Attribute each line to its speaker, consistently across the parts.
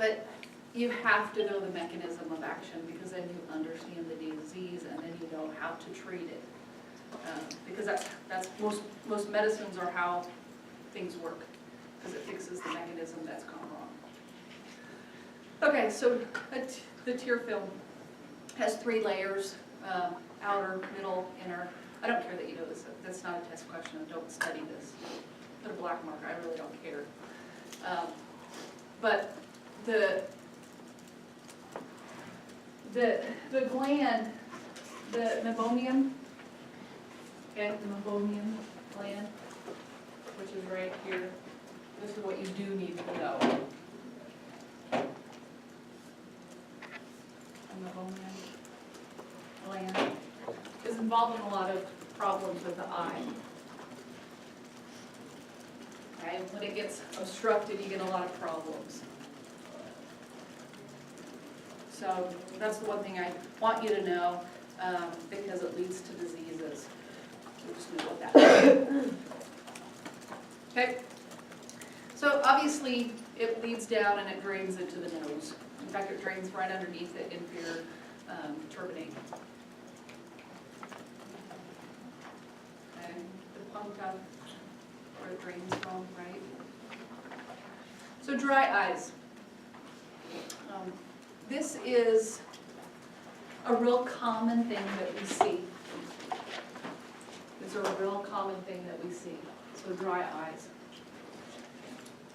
Speaker 1: But you have to know the mechanism of action, because then you understand the disease and then you know how to treat it. Because that's most medicines are how things work, because it fixes the mechanism that's gone wrong. Okay, so the tear film has 3 layers, outer, middle, inner. I don't care that you know this, that's not a test question, don't study this. Put a black mark, I really don't care. But the gland, the meibomian, okay, the meibomian gland, which is right here, this is what you do need to know. The meibomian gland is involved in a lot of problems with the eye. Okay, when it gets obstructed, you get a lot of problems. So that's the one thing I want you to know, because it leads to diseases. So just know what that is. Okay. So obviously it leads down and it drains into the nose. In fact, it drains right underneath the inferior turbinate. Okay. The puncta, where it drains from, right? So dry eyes. This is a real common thing that we see. It's a real common thing that we see. So dry eyes.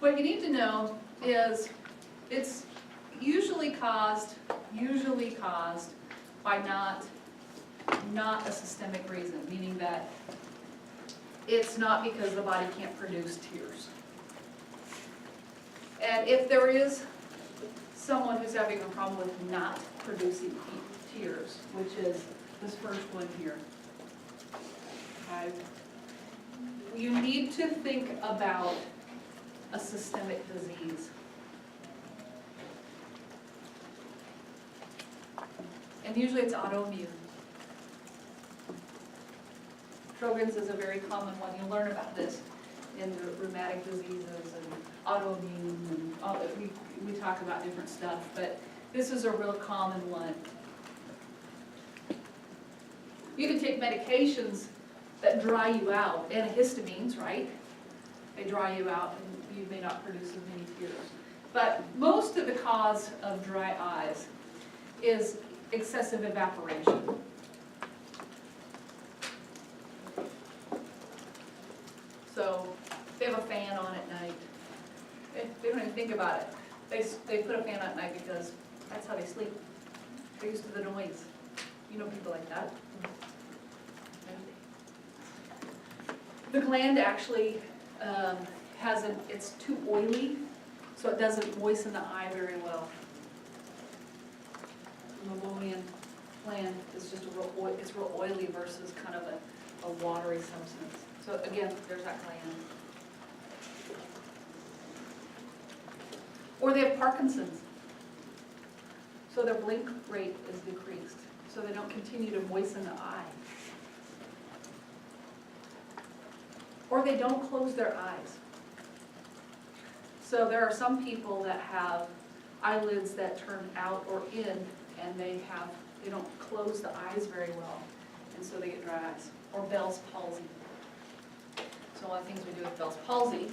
Speaker 1: What you need to know is it's usually caused by not a systemic reason, meaning that it's not because the body can't produce tears. And if there is someone who's having a problem with not producing tears, which is this first one here, okay, you need to think about a systemic disease. And usually it's autoimmune. Sjogren's is a very common one. You'll learn about this in the rheumatic diseases and autoimmune, and all, we talk about different stuff, but this is a real common one. You can take medications that dry you out, antihistamines, right? They dry you out and you may not produce as many tears. But most of the cause of dry eyes is excessive evaporation. So they have a fan on at night. They don't even think about it. They put a fan on at night because that's how they sleep. They're used to the noise. You know people like that. The gland actually it's too oily, so it doesn't moisten the eye very well. The meibomian gland is just it's real oily versus kind of a watery substance. So again, there's that gland. Or they have Parkinson's. So their blink rate is decreased, so they don't continue to moisten the eye. Or they don't close their eyes. So there are some people that have eyelids that turn out or in, and they don't close the eyes very well, and so they get dry eyes. Or Bell's palsy. So one of the things we do with Bell's palsy,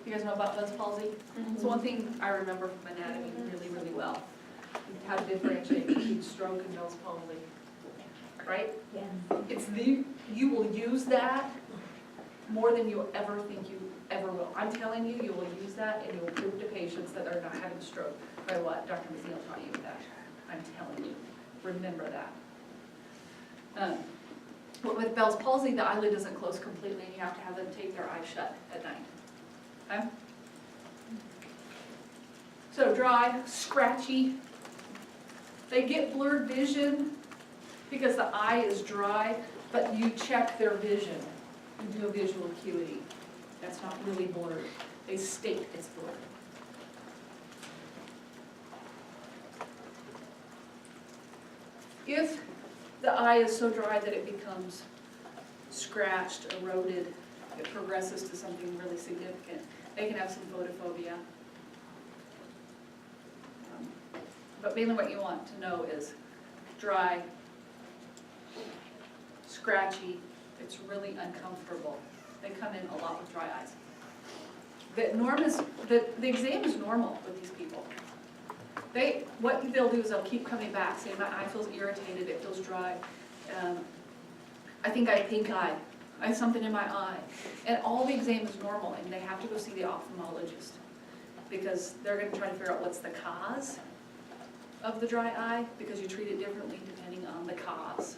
Speaker 1: you guys know about Bell's palsy? Mm-hmm. It's one thing I remember from anatomy really, really well. How to differentiate between stroke and Bell's palsy. Right? Yeah. You will use that more than you ever think you ever will. I'm telling you, you will use that and you will prove to patients that they're not having a stroke by what Dr. McNeil taught you that. I'm telling you. Remember that. But with Bell's palsy, the eyelid doesn't close completely and you have to have them take their eyes shut at night. Okay? So dry, scratchy. They get blurred vision because the eye is dry, but you check their vision. You do a visual acuity. That's not really blurred. They state it's blurred. If the eye is so dry that it becomes scratched, eroded, it progresses to something really significant, they can have some photophobia. But mainly what you want to know is dry, scratchy, it's really uncomfortable. They come in a lot with dry eyes. The exam is normal with these people. What they'll do is they'll keep coming back, saying, my eye feels irritated, it feels dry. I think I have pink eye. I have something in my eye. And all the exam is normal, and they have to go see the ophthalmologist because they're going to try to figure out what's the cause of the dry eye, because you treat it differently depending on the cause.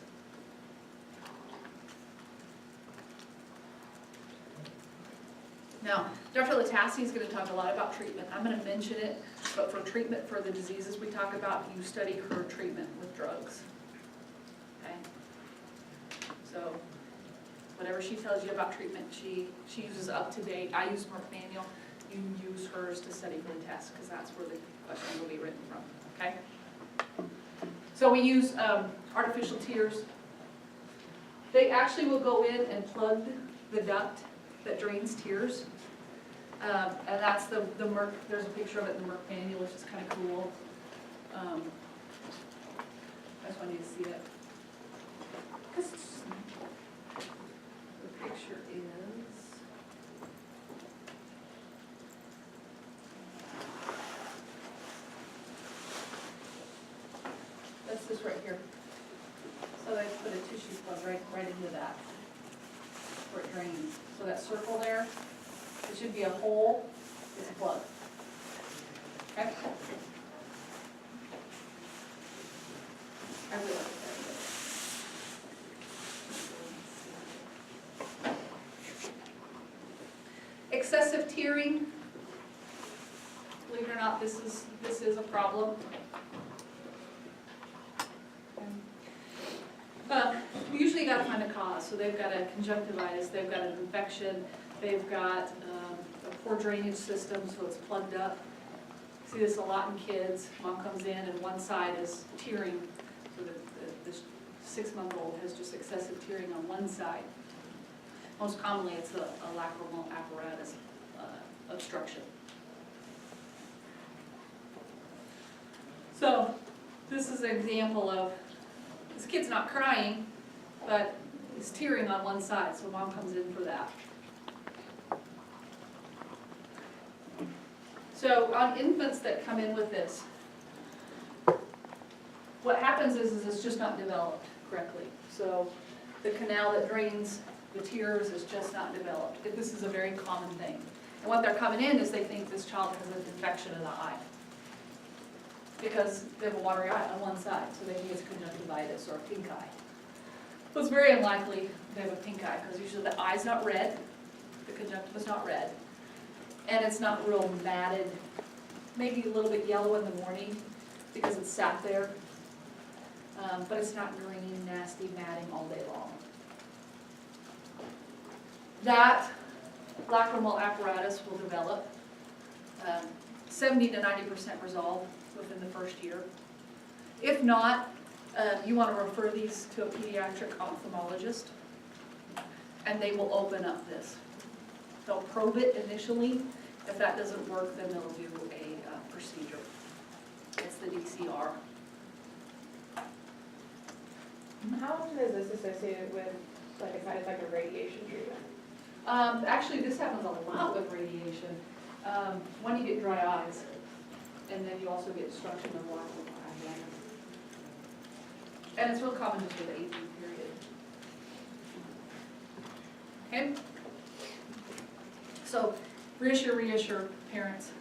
Speaker 1: Now, Dr. Latassi is going to talk a lot about treatment. I'm going to mention it, but for treatment for the diseases we talk about, you study her treatment with drugs. Okay? So, whatever she tells you about treatment, she uses up to date. I use Merck Manual. You use hers to study for the test, because that's where the question will be written from. Okay? So we use artificial tears. They actually will go in and plug the duct that drains tears. And that's the Merck, there's a picture of it in the Merck Manual, which is kind of cool. I just want you to see it. The picture is, that's this right here. So they put a tissue plug right into that, where it drains. So that circle there, it should be a hole, it's a plug. Okay? I really like that. Excessive tearing. Believe it or not, this is a problem. We usually got to find a cause. So they've got a conjunctivitis, they've got an infection, they've got a poor drainage system, so it's plugged up. See this a lot in kids. Mom comes in and one side is tearing, so the 6-month-old has just excessive tearing on one side. Most commonly it's a lacrimal apparatus obstruction. So this is an example of, this kid's not crying, but he's tearing on one side, so mom comes in for that. So on infants that come in with this, what happens is it's just not developed correctly. So the canal that drains the tears is just not developed. This is a very common thing. And what they're coming in is they think this child has an infection in the eye, because they have a watery eye on one side, so they think it's conjunctivitis or a pink eye. Well, it's very unlikely they have a pink eye, because usually the eye's not red, the conjunctiva's not red, and it's not real matted, maybe a little bit yellow in the morning because it's sat there, but it's not green, nasty matting all day long. That lacrimal apparatus will develop 70 to 90% resolve within the first year. If not, you want to refer these to a pediatric ophthalmologist, and they will open up this. They'll probe it initially. If that doesn't work, then they'll do a procedure. It's the DCR.
Speaker 2: How often is this associated with like a side effect of radiation treatment?
Speaker 1: Actually, this happens a lot with radiation. When you get dry eyes, and then you also get destruction of lacrimal apparatus. And it's real common just with the aging period. Okay? So, reassure parents.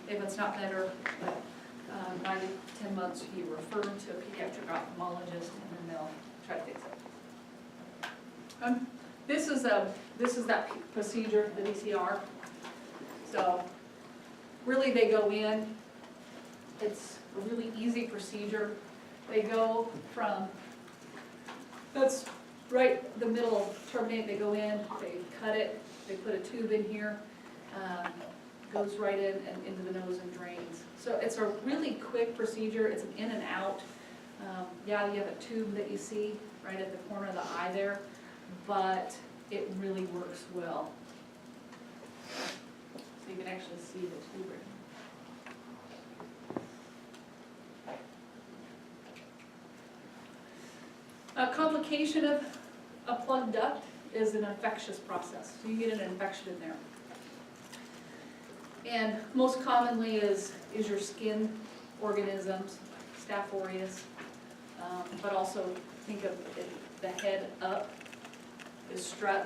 Speaker 1: If it's not better, 9 to 10 months, you refer to a pediatric ophthalmologist, and then they'll try to fix it. This is that procedure, the DCR. So, really they go in, it's a really easy procedure. They go from, that's right the middle, terminate, they go in, they cut it, they put a tube in here, goes right in and into the nose and drains. So it's a really quick procedure, it's an in and out. Yeah, you have a tube that you see right at the corner of the eye there, but it really works well. So you can actually see the tube right here. A complication of a plugged duct is an infectious process. So you get an infection in there. And most commonly is your skin organisms, Staph aureus, but also think of the head up is strep.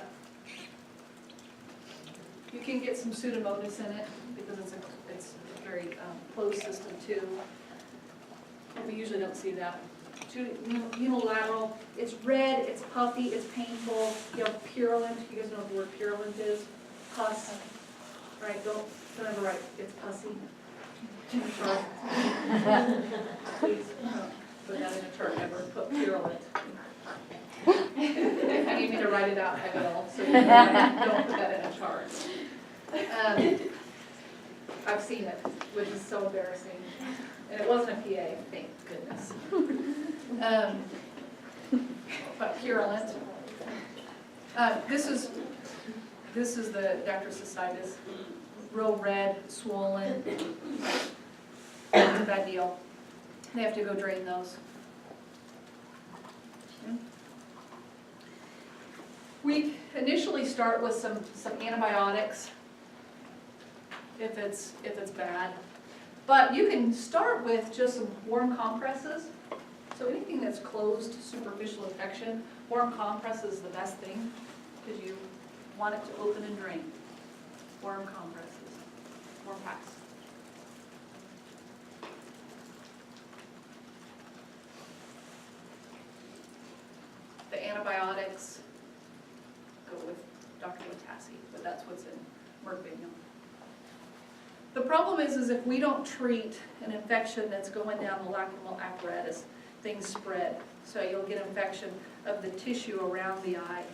Speaker 1: You can get some Pseudomonas in it because it's a very closed system too. But we usually don't see that. Unilateral, it's red, it's puffy, it's painful. You have purulent, you guys know what the word purulent is? Pus, right? Don't ever write, it's pussy. Please, put that in a chart, never put purulent. If you need me to write it out, I will, so don't put that in a chart. I've seen it, which is so embarrassing. And it wasn't a PA, thank goodness. But purulent. This is the dactylocystitis. Real red, swollen. It's a bad deal. They have to go drain those. We initially start with some antibiotics if it's bad. But you can start with just some warm compresses. So anything that's closed superficial infection, warm compress is the best thing because you want it to open and drain. Warm compresses, warm packs. The antibiotics go with Dr. Latassi, but that's what's in Merck Bingham. The problem is if we don't treat an infection that's going down the lacrimal apparatus, things spread. So you'll get infection of the tissue around the eye,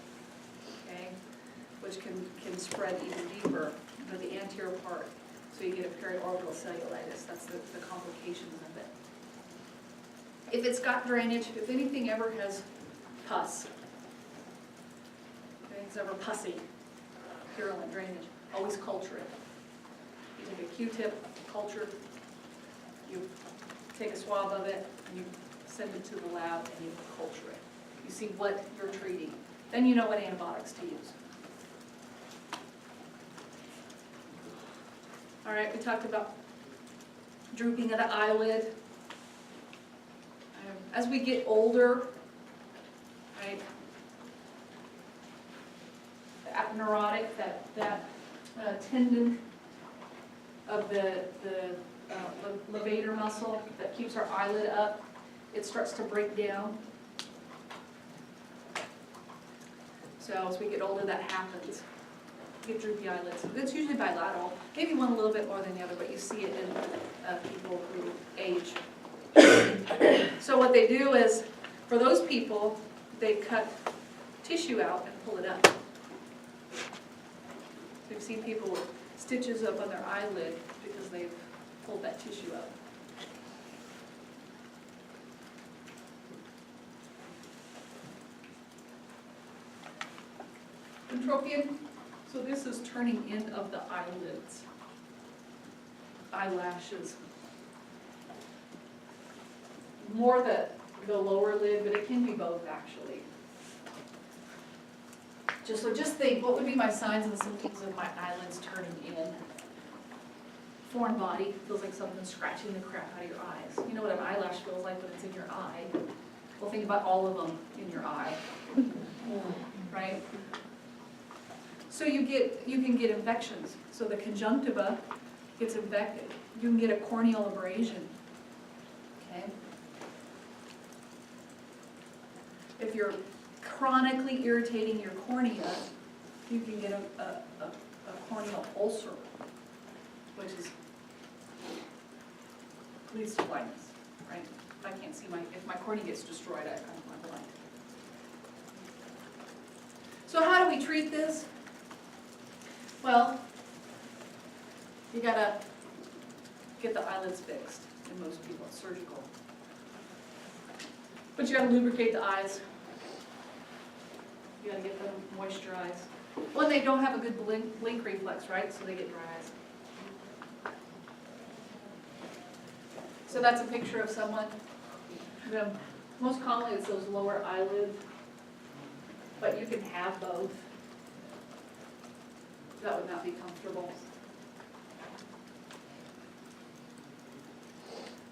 Speaker 1: okay, which can spread even deeper into the anterior part. So you get a periorbital cellulitis. That's the complications of it. If it's got drainage, if anything ever has pus, if anything's ever pussy, purulent drainage, always culture it. You take a Q-tip, culture, you take a swab of it, and you send it to the lab and you culture it. You see what you're treating. Then you know what antibiotics to use. All right, we talked about drooping of the eyelid. As we get older, right, the aponeurotic, that tendon of the levator muscle that keeps our eyelid up, it starts to break down. So as we get older, that happens. You get droopy eyelids. It's usually bilateral, maybe one a little bit more than the other, but you see it in people who age. So what they do is, for those people, they cut tissue out and pull it up. So you've seen people with stitches up on their eyelid because they've pulled that tissue up. Entropion, so this is turning in of the eyelids, eyelashes. More the lower lid, but it can be both actually. Just think, what would be my signs and symptoms of my eyelids turning in? Foreign body, feels like something's scratching the crap out of your eyes. You know what an eyelash feels like when it's in your eye? Well, think about all of them in your eye, right? So you can get infections. So the conjunctiva gets infected. You can get a corneal abrasion, okay? If you're chronically irritating your cornea, you can get a corneal ulcer, which leads to blindness, right? If I can't see if my cornea gets destroyed, I kind of blind. So how do we treat this? Well, you gotta get the eyelids fixed, and most people it's surgical. But you gotta lubricate the eyes. You gotta get them moisturized. When they don't have a good blink reflex, right? So they get dry eyes. So that's a picture of someone, them Most commonly, it's those lower eyelids, but you can have both. That would not be comfortable.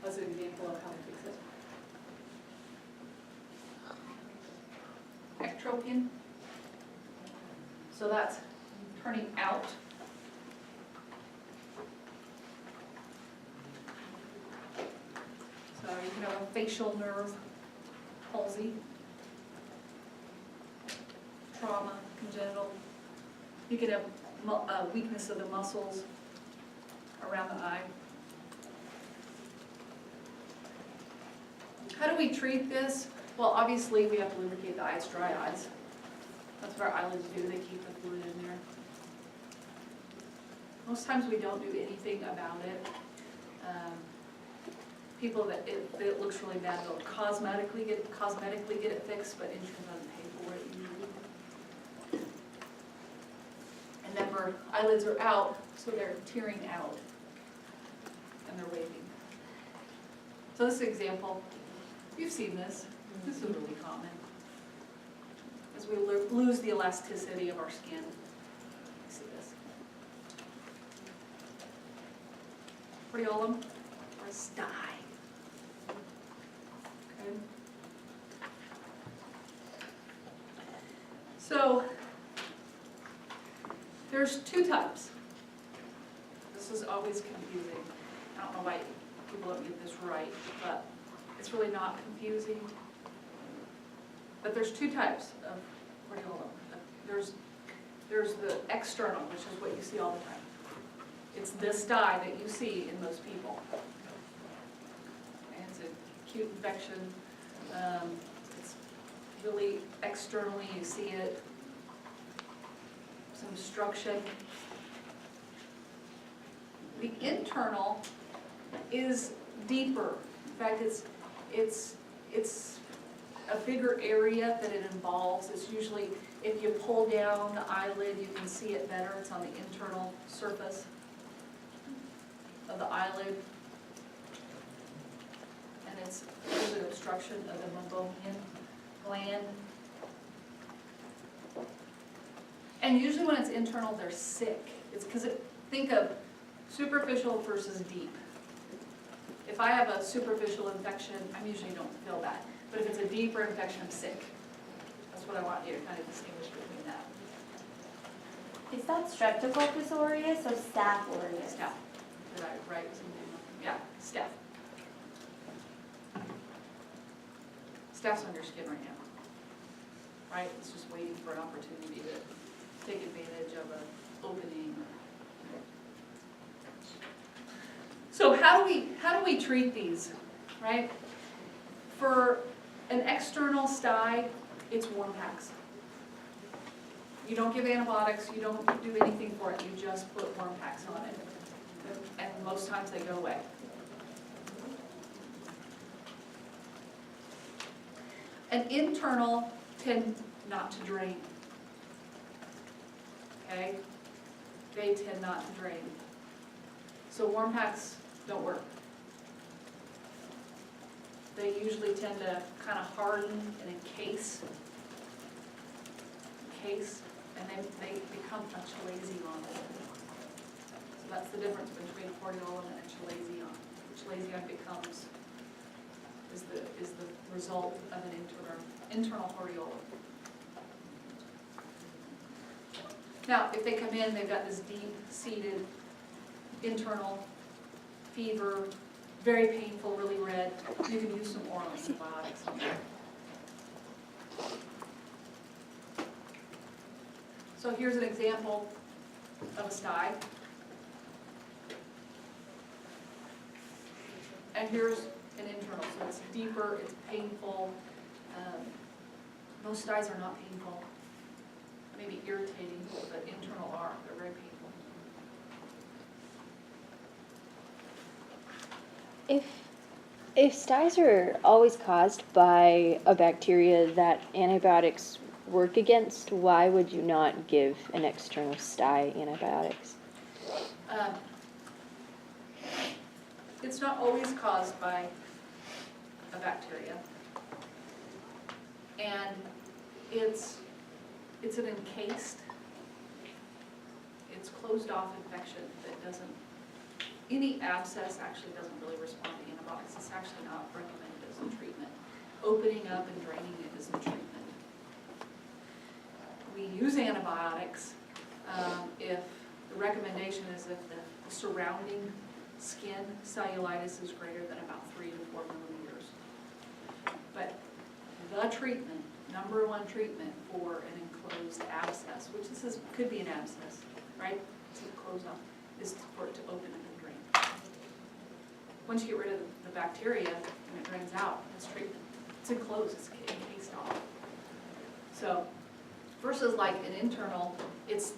Speaker 1: That's an example of how to fix it. Ectropion. So that's turning out. So you can have a facial nerve palsy, trauma, congenital. You can have weakness of the muscles around the eye. How do we treat this? Well, obviously, we have to lubricate the eyes, dry eyes. That's what our eyelids do, they keep the fluid in there. Most times we don't do anything about it. People that it looks really bad, they'll cosmetically get it fixed, but insurance doesn't pay for it usually. And then our eyelids are out, so they're tearing out, and they're waving. So this example, you've seen this. This is really common. As we lose the elasticity of our skin. See this? Hordeolum or sty. Okay. So there's two types. This is always confusing. I don't know why people don't get this right, but it's really not confusing. But there's two types of hordeolum. There's the external, which is what you see all the time. It's this dye that you see in most people. And it's a acute infection. It's really externally, you see it. Some obstruction. The internal is deeper. In fact, it's a bigger area that it involves. It's usually, if you pull down the eyelid, you can see it better. It's on the internal surface of the eyelid. And it's usually an obstruction of the meibomian gland. And usually when it's internal, they're sick. It's because think of superficial versus deep. If I have a superficial infection, I usually don't feel that. But if it's a deeper infection, I'm sick. That's what I want you to kind of distinguish between that.
Speaker 3: Is that Streptococcus aureus or Staph aureus?
Speaker 1: Staph. Did I write something? Yeah, staph. Staph's on your skin right now. Right? It's just waiting for an opportunity to take advantage of an opening. So how do we treat these, right? For an external sty, it's warm packs. You don't give antibiotics, you don't do anything for it, you just put warm packs on it. And most times they go away. An internal tend not to drain. Okay? They tend not to drain. So warm packs don't work. They usually tend to kind of harden and encase, and they become a chalazion. So that's the difference between hordeolum and a chalazion. Chalazion becomes is the result of an internal hordeolum. Now, if they come in, they've got this deep-seated internal fever, very painful, really red. You can use some oral antibiotics on that. So here's an example of a sty. And here's an internal, so it's deeper, it's painful. Most styes are not painful. Maybe irritating, but internal are. They're very painful.
Speaker 4: If styes are always caused by a bacteria that antibiotics work against, why would you not give an external sty antibiotics?
Speaker 1: It's not always caused by a bacteria. And it's an encased, it's closed off infection that doesn't, any abscess actually doesn't really respond to antibiotics. It's actually not recommended as a treatment. Opening up and draining it is a treatment. We use antibiotics if the recommendation is if the surrounding skin cellulitis is greater than about 3 to 4 millimeters. But the treatment, number one treatment for an enclosed abscess, which this is, could be an abscess, right? It's closed off, is for it to open up and drain. Once you get rid of the bacteria and it drains out, it's treatment. It's enclosed, it's encased off. So versus like an internal, it's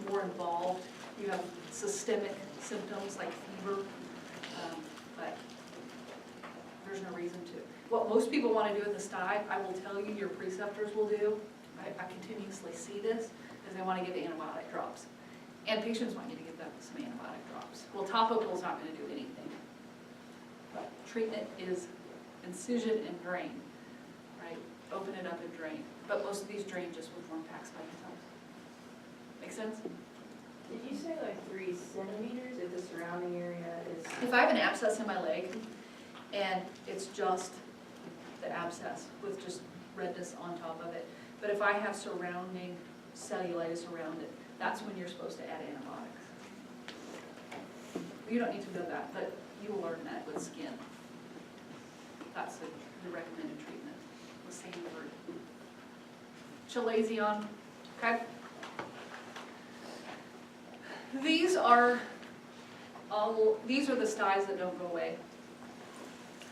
Speaker 1: more involved. You have systemic symptoms like fever, but there's no reason to. What most people want to do with the sty, I will tell you, your preceptors will do, I continuously see this, is they want to give antibiotic drops. And patients want you to give them some antibiotic drops. Well, topical is not going to do anything. But treatment is incision and drain, right? Open it up and drain. But most of these drain just with warm packs by themselves. Make sense?
Speaker 2: Did you say like 3 centimeters if the surrounding area is?
Speaker 1: If I have an abscess in my leg and it's just the abscess with just redness on top of it, but if I have surrounding cellulitis around it, that's when you're supposed to add antibiotics. You don't need to know that, but you will learn that with skin. That's the recommended treatment, the same word. Chalazion, okay? These are the styes that don't go away.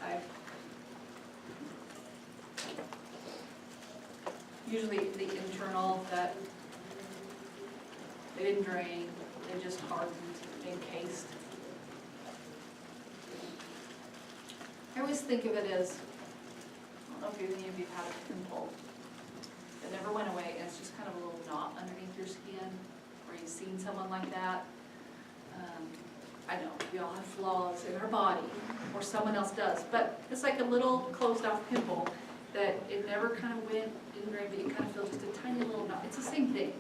Speaker 1: Okay. Usually the internal that they didn't drain, they just hardened, encased. I always think of it as, I don't know if any of you have had a pimple that never went away, and it's just kind of a little knot underneath your skin, or you've seen someone like that. I know, we all have flaws in our body, or someone else does, but it's like a little closed off pimple that it never kind of went, didn't drain, but you kind of feel just a tiny little knot. It's the same thing.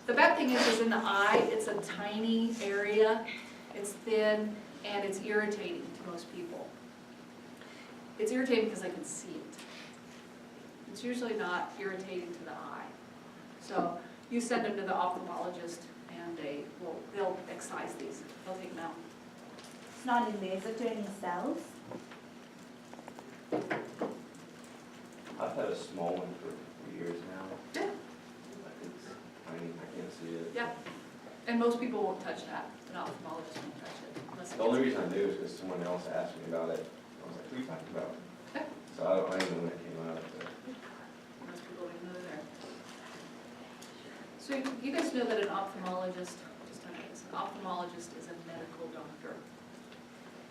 Speaker 1: The bad thing is in the eye, it's a tiny area, it's thin, and it's irritating to most people. It's irritating because I can see it. It's usually not irritating to the eye. So you send them to the ophthalmologist and they'll excise these. They'll take them out.
Speaker 3: It's not invasive to any cells?
Speaker 5: I've had a small one for years now.
Speaker 1: Yeah.
Speaker 5: Like it's tiny, I can't see it.
Speaker 1: Yeah. And most people won't touch that. An ophthalmologist won't touch it. Unless it
Speaker 5: The only
Speaker 1: gets-
Speaker 5: reason I knew is because someone else asked me about it. I was like, who are you talking about?
Speaker 1: Okay.
Speaker 5: So I don't know when it came out. But
Speaker 1: Most people don't know they're there. So you guys know that an ophthalmologist, just know this, an ophthalmologist is a medical doctor.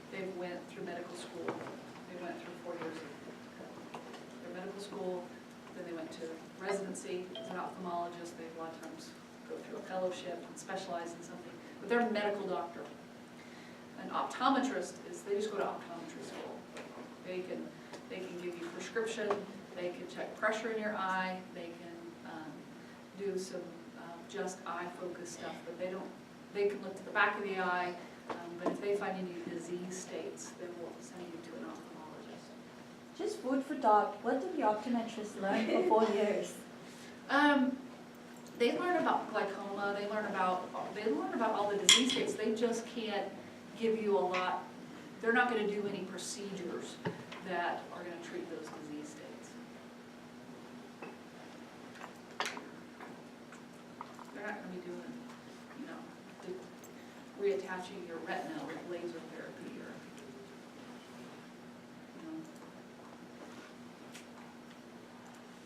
Speaker 1: They went through medical school. They went through 4 years of their medical school, then they went to residency as an ophthalmologist. They a lot of times go through a fellowship and specialize in something, but they're a medical doctor. An optometrist is, they just go to optometry school. They can give you prescription, they can check pressure in your eye, they can do some just eye focused stuff, but they can look to the back of the eye, but if they find any disease states, they will send you to an ophthalmologist.
Speaker 3: Just food for thought, what did the optometrist learn for 4 years?
Speaker 1: They learn about glaucoma, they learn about all the disease states. They just can't give you a lot, they're not gonna do any procedures that are gonna treat those disease states. They're not gonna be doing, reattaching your retina with laser therapy or,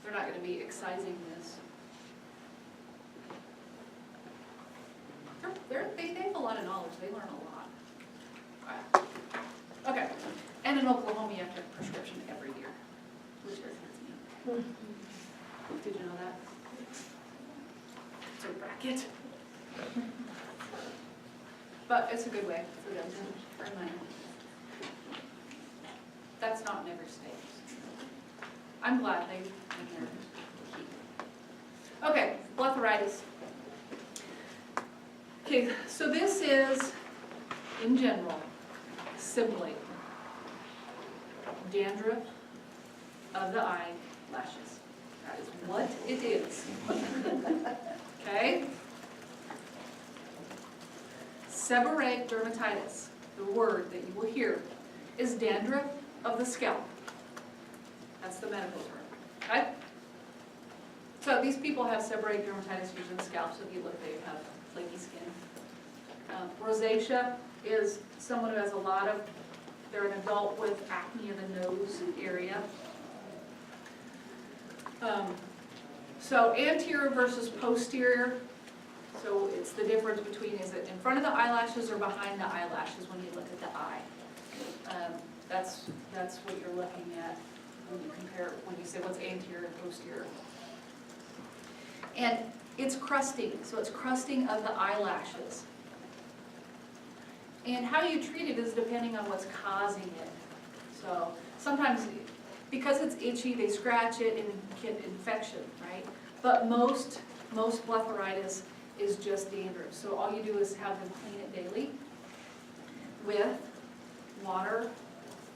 Speaker 1: they're not gonna be excising this. They have a lot of knowledge, they learn a lot. Alright. Okay, and in Oklahoma you have to have a prescription every year, which irritates me. Did you know that? It's a racket. But it's a good way for them to earn money. That's not in every state. I'm glad they, okay, blepharitis. Okay, so this is, in general, simply dandruff of the eyelashes. That is what it is. Okay? Seborrheic dermatitis, the word that you will hear, is dandruff of the scalp. That's the medical term, okay? So these people have seborrheic dermatitis usually in the scalp, so if you look, they have flaky skin. Rosacea is someone who has a lot of, they're an adult with acne in the nose area. So anterior versus posterior, so it's the difference between, is it in front of the eyelashes or behind the eyelashes when you look at the eye? That's what you're looking at when you compare, when you say what's anterior and posterior. And it's crusting, so it's crusting of the eyelashes. And how you treat it is depending on what's causing it. So sometimes, because it's itchy, they scratch it and get infection, right? But most blepharitis is just dandruff. So all you do is have them clean it daily with water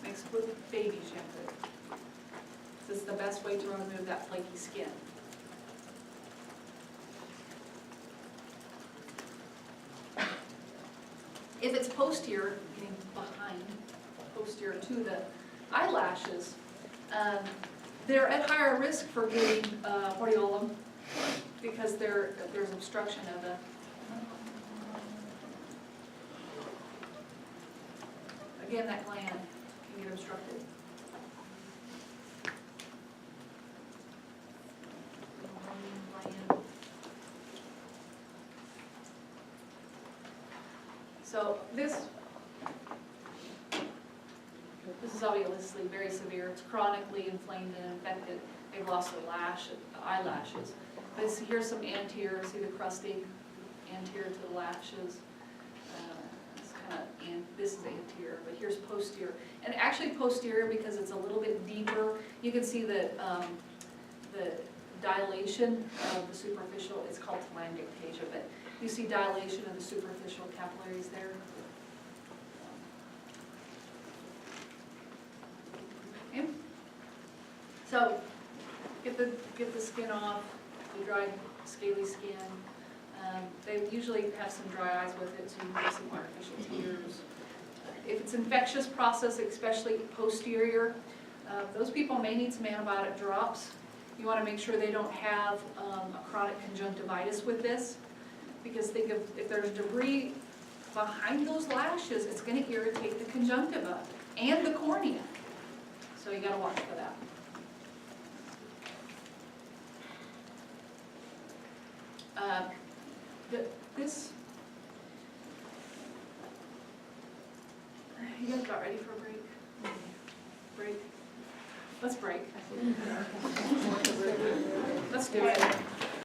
Speaker 1: mixed with baby shampoo. This is the best way to remove that flaky skin. If it's posterior, getting behind, posterior to the eyelashes, they're at higher risk for getting hordeolum because there's obstruction of the. Again, that gland can get obstructed. So this is obviously very severe. It's chronically inflamed and infected. They've lost their eyelashes. But here's some anterior, see the crusting anterior to the lashes. This is anterior, but here's posterior. And actually posterior, because it's a little bit deeper, you can see the dilation of the superficial, it's called telangiectasia, but you see dilation of the superficial capillaries there. Okay. So get the skin off, the dry, scaly skin. They usually have some dry eyes with it, so you can get some artificial tears. If it's infectious process, especially posterior, those people may need some antibiotic drops. You want to make sure they don't have a chronic conjunctivitis with this, because think of, if there's debris behind those lashes, it's going to irritate the conjunctiva and the cornea. So you got to watch for that. This, you guys got ready for a break? Break? Let's break. Let's do it.